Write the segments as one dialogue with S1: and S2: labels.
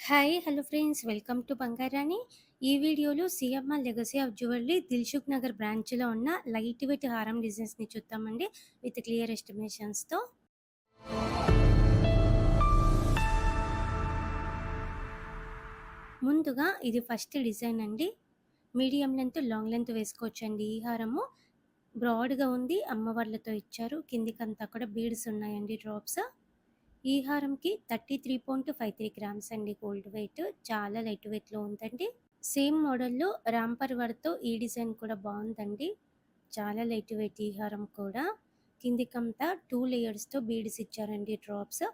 S1: Hi hello friends welcome to Bangarani. ఈ వీడియోలో CMR legacy of jewellery Dilsukh Nagar బ్రాంచ్లో ఉన్న లైట్ వెయిట్ హారం డిజైన్స్ని చూద్దామండి విత్ క్లియర్ ఎస్టిమేషన్స్తో. ముందుగా ఇది ఫస్ట్ డిజైన్ అండి. మీడియం లెంత్ లాంగ్ లెంత్ వేసుకోవచ్చండి. ఈ హారము బ్రాడ్గా ఉంది, అమ్మవార్లతో ఇచ్చారు. కిందికంతా కూడా బీడ్స్ ఉన్నాయండి, డ్రాప్స్. ఈ హారంకి 33.53 గ్రామ్స్ అండి గోల్డ్ వెయిట్. చాలా లైట్ వెయిట్లో ఉందండి. సేమ్ మోడల్‌లో రాంపర్ వర్క్‌తో ఈ డిజైన్ కూడా బావుందండి. చాలా లైట్ వెయిట్ ఈ హారం కూడా. కిందికంతా 2 లేయర్స్‌తో బీడ్స్ ఇచ్చారండి, డ్రాప్స్.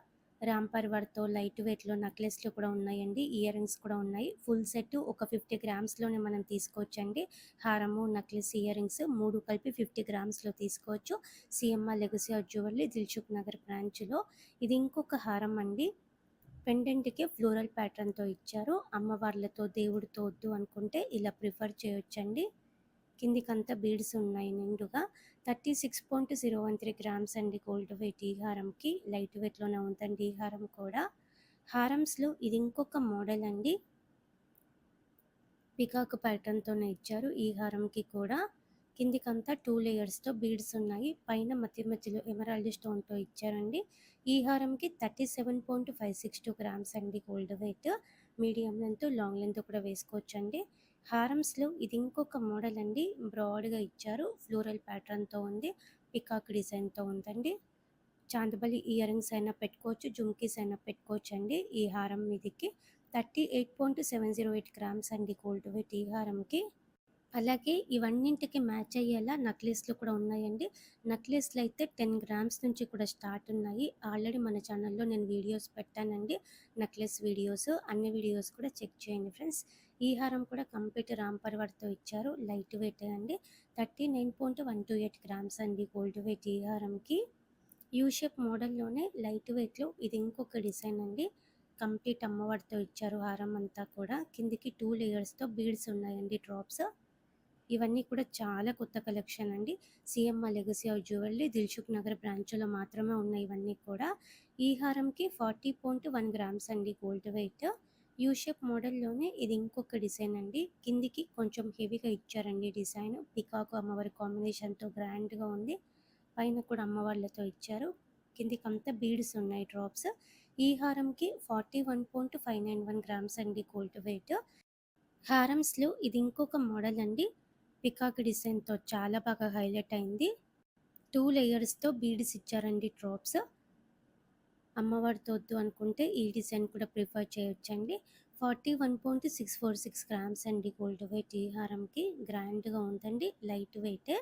S1: రాంపర్ వర్క్‌తో లైట్ వెయిట్‌లో నెక్లెస్‌లు కూడా ఉన్నాయండి. ఇయర్ రింగ్స్ కూడా ఉన్నాయి. ఫుల్ సెట్ ఒక 50 గ్రామ్స్‌లోనే మనం తీసుకోవచ్చండి. హారము, నెక్లెస్, ఇయర్ రింగ్స్ 3 కలిపి 50 గ్రామ్స్‌లో తీసుకోవచ్చు. CMR legacy of jewellery Dilsukh Nagar బ్రాంచ్‌లో. ఇది ఇంకొక హారం అండి. పెండెంట్‌కి ఫ్లోరల్ ప్యాటర్న్‌తో ఇచ్చారు. అమ్మవార్లతో, దేవుడితో వద్దు అనుకుంటే ఇలా ప్రిఫర్ చేయొచ్చండి. కిందికంతా బీడ్స్ ఉన్నాయి నిండుగా. 36.013 గ్రామ్స్ అండి గోల్డ్ వెయిట్ ఈ హారంకి. లైట్ వెయిట్‌లోనే ఉందండి ఈ హారం కూడా. హారమ్స్‌లో ఇది ఇంకొక మోడల్ అండి. పికాక్ ప్యాటర్న్‌తోనే ఇచ్చారు ఈ హారంకి కూడా. కిందికంతా 2 లేయర్స్‌తో బీడ్స్ ఉన్నాయి. పైన మధ్య మధ్యలో ఎమరాల్డ్ స్టోన్‌తో ఇచ్చారండి. ఈ హారంకి 37.562 గ్రామ్స్ అండి gold weight. Medium length, long length కూడా వేసుకోవచ్చండి. హారమ్స్‌లో ఇది ఇంకొక మోడల్ అండి. బ్రాడ్‌గా ఇచ్చారు. ఫ్లోరల్ ప్యాటర్న్‌తో ఉంది. పికాక్ డిజైన్‌తో ఉందండి. చాందబలి ఇయర్ రింగ్స్ అయినా పెట్టుకోవచ్చు, జుమ్కీస్ అయినా పెట్టుకోవచ్చండి ఈ హారం మీదికి. 38.708 గ్రామ్స్ అండి గోల్డ్ వెయిట్ ఈ హారంకి. అలాగే ఇవన్నింటికి మ్యాచ్ అయ్యేలా నెక్లెస్‌లు కూడా ఉన్నాయండి. నెక్లెస్‌లు అయితే 10 గ్రామ్స్ నుంచి కూడా స్టార్ట్ ఉన్నాయి. ఆల్రెడీ మన ఛానల్‌లో నేను వీడియోస్ పెట్టానండి. Necklace videos. అన్ని వీడియోస్ కూడా చెక్ చేయండి ఫ్రెండ్స్. ఈ హారం కూడా కంప్లీట్ రాంపర్ వర్క్‌తో ఇచ్చారు. లైట్ వెయిట్ అండి. 39.128 గ్రామ్స్ అండి గోల్డ్ వెయిట్ ఈ హారంకి. యూ షేప్ మోడల్‌లోనే లైట్ వెయిట్‌లో ఇది ఇంకొక డిజైన్ అండి. కంప్లీట్ అమ్మవారితో ఇచ్చారు హారం అంతా కూడా. కిందికి 2 లేయర్స్‌తో బీడ్స్ ఉన్నాయండి, డ్రాప్స్. ఇవన్నీ కూడా చాలా కొత్త కలెక్షన్ అండి. CMR legacy of jewellery Dilsukh Nagar బ్రాంచ్‌లో మాత్రమే ఉన్నాయి ఇవన్నీ కూడా. ఈ హారంకి 40.1 గ్రామ్స్ అండి గోల్డ్ వెయిట్. యూ షేప్ మోడల్‌లోనే ఇది ఇంకొక డిజైన్ అండి. కిందికి కొంచెం హెవీగా ఇచ్చారండి డిజైన్. పికాక్ అమ్మవారి కాంబినేషన్‌తో గ్రాండ్‌గా ఉంది. పైన కూడా అమ్మవార్లతో ఇచ్చారు. కిందికంతా బీడ్స్ ఉన్నాయి, డ్రాప్స్. ఈ హారంకి 41.591 గ్రామ్స్ అండి గోల్డ్ వెయిట్. హారమ్స్‌లో ఇది ఇంకొక మోడల్ అండి. పికాక్ డిజైన్‌తో చాలా బాగా హైలైట్ అయింది. 2 లేయర్స్‌తో బీడ్స్ ఇచ్చారండి, డ్రాప్స్. అమ్మవారితో వద్దు అనుకుంటే ఈ డిజైన్ కూడా ప్రిఫర్ చేయొచ్చండి. 41.646 గ్రామ్స్ అండి గోల్డ్ వెయిట్ ఈ హారంకి. గ్రాండ్‌గా ఉందండి. లైట్ వెయిటే.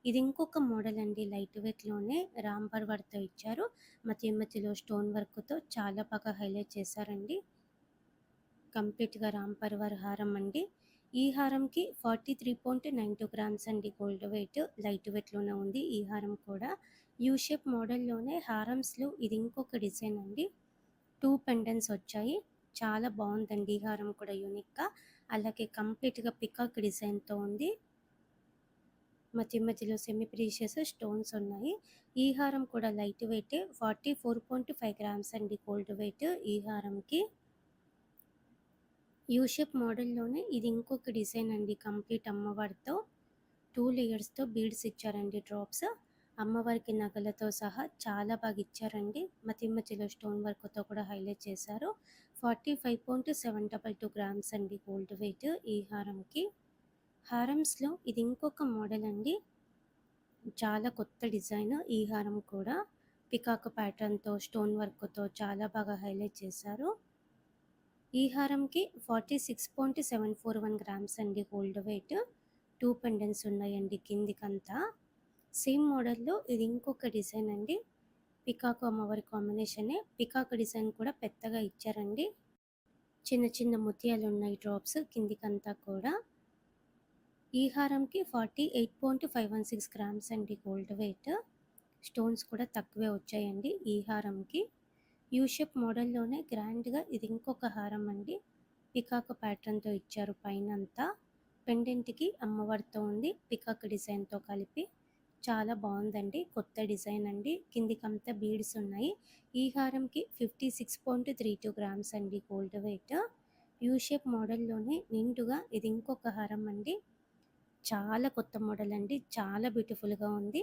S1: ఇది ఇంకొక మోడల్ అండి. లైట్ వెయిట్‌లోనే రాంపర్ వర్క్‌తో ఇచ్చారు. మధ్య మధ్యలో స్టోన్ వర్క్‌తో చాలా బాగా హైలైట్ చేశారండి. కంప్లీట్‌గా రాంపర్ వర్క్ హారం అండి. ఈ హారంకి 43.92 గ్రామ్స్ అండి గోల్డ్ వెయిట్. లైట్ వెయిట్‌లోనే ఉంది ఈ హారం కూడా. యూ షేప్ మోడల్‌లోనే హారమ్స్‌లో ఇది ఇంకొక డిజైన్ అండి. 2 పెండెంట్స్ వచ్చాయి. చాలా బావుందండి ఈ హారం కూడా యూనిక్‌గా. అలాగే కంప్లీట్‌గా పికాక్ డిజైన్‌తో ఉంది. మధ్య మధ్యలో సెమీ ప్రీషియస్ స్టోన్స్ ఉన్నాయి. ఈ హారం కూడా లైట్ వెయిటే. 44.5 గ్రామ్స్ అండి గోల్డ్ వెయిట్ ఈ హారంకి. యూ షేప్ మోడల్‌లోనే ఇది ఇంకొక డిజైన్ అండి. కంప్లీట్ అమ్మవారితో 2 లేయర్స్‌తో బీడ్స్ ఇచ్చారండి, డ్రాప్స్. అమ్మవారికి నగలతో సహా చాలా బాగా ఇచ్చారండి. మధ్య మధ్యలో స్టోన్ వర్క్‌తో కూడా హైలైట్ చేశారు. 45.722 గ్రామ్స్ అండి గోల్డ్ వెయిట్ ఈ హారంకి. హారమ్స్‌లో ఇది ఇంకొక మోడల్ అండి. చాలా కొత్త డిజైన్ ఈ హారం కూడా. పికాక్ ప్యాటర్న్‌తో, స్టోన్ వర్క్‌తో చాలా బాగా హైలైట్ చేశారు. ఈ హారంకి 46.741 గ్రామ్స్ అండి గోల్డ్ వెయిట్. 2 పెండెంట్స్ ఉన్నాయండి కిందికంతా. సేమ్ మోడల్‌లో ఇది ఇంకొక డిజైన్ అండి. పికాక్ అమ్మవారి కాంబినేషనే. పికాక్ డిజైన్ కూడా పెద్దగా ఇచ్చారండి. చిన్న చిన్న ముత్యాలు ఉన్నాయి, డ్రాప్స్ కిందికంతా కూడా. ఈ హారంకి 48.516 గ్రామ్స్ అండి గోల్డ్ వెయిట్. స్టోన్స్ కూడా తక్కువే వచ్చాయండి ఈ హారంకి. యూ షేప్ మోడల్‌లోనే గ్రాండ్‌గా ఇది ఇంకొక హారం అండి. పికాక్ ప్యాటర్న్‌తో ఇచ్చారు పైనంతా. పెండెంట్‌కి అమ్మవారితో ఉంది. పికాక్ డిజైన్‌తో కలిపి. చాలా బాగుందండి. కొత్త డిజైన్ అండి. కిందికంతా బీడ్స్ ఉన్నాయి. ఈ హారంకి 56.32 గ్రామ్స్ అండి గోల్డ్ వెయిట్. యూ షేప్ మోడల్‌లోనే నిండుగా ఇది ఇంకొక హారం అండి. చాలా కొత్త మోడల్ అండి. చాలా బ్యూటిఫుల్‌గా ఉంది.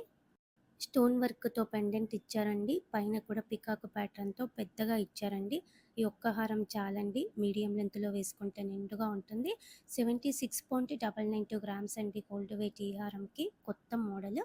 S1: స్టోన్ వర్క్‌తో పెండెంట్ ఇచ్చారండి. పైన కూడా పికాక్ ప్యాటర్న్‌తో పెద్దగా ఇచ్చారండి. ఈ ఒక్క హారం చాలండి. మీడియం లెంగ్త్‌లో వేసుకుంటే నిండుగా ఉంటుంది. 76.92 గ్రామ్స్ అండి గోల్డ్ వెయిట్ ఈ హారంకి. కొత్త మోడల్.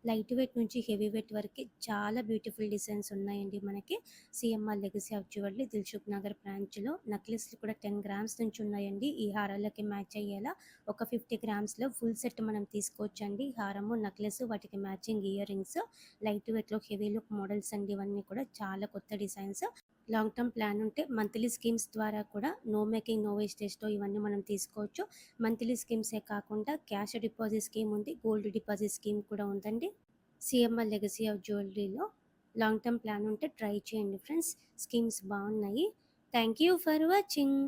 S1: లైట్ వెయిట్ నుంచి హెవీ వెయిట్ వరకి చాలా బ్యూటిఫుల్ డిజైన్స్ ఉన్నాయండి మనకి. CMR legacy of jewellery Dilsukh Nagar బ్రాంచ్‌లో నక్లెస్‌లు కూడా 10 గ్రామ్స్ నుంచి ఉన్నాయండి. ఈ హారాలకి మ్యాచ్ అయ్యేలా ఒక 50 గ్రామ్స్‌లో ఫుల్ సెట్ మనం తీసుకోవచ్చండి. హారము, నెక్లెస్ వాటికి మ్యాచింగ్ ఇయర్ రింగ్స్, లైట్ వెయిట్‌లో హెవీ లుక్ మోడల్స్ అండి ఇవన్నీ కూడా చాలా కొత్త డిజైన్స్. లాంగ్ టర్మ్ ప్లాన్ ఉంటే మంత్లీ స్కీమ్స్ ద్వారా కూడా నో మేకింగ్ నో వేస్టేజ్‌తో ఇవన్నీ మనం తీసుకోవచ్చు. మంత్లీ స్కీమ్సే కాకుండా క్యాష్ డిపాజిట్ స్కీమ్ ఉంది. గోల్డ్ డిపాజిట్ స్కీమ్ కూడా ఉందండి. సీఎంఆర్ లెగసీ ఆఫ్ జ్యువెలరీలో లాంగ్ టర్మ్ ప్లాన్ ఉంటే ట్రై చేయండి ఫ్రెండ్స్. స్కీమ్స్ బాగున్నాయి. Thank you for watching.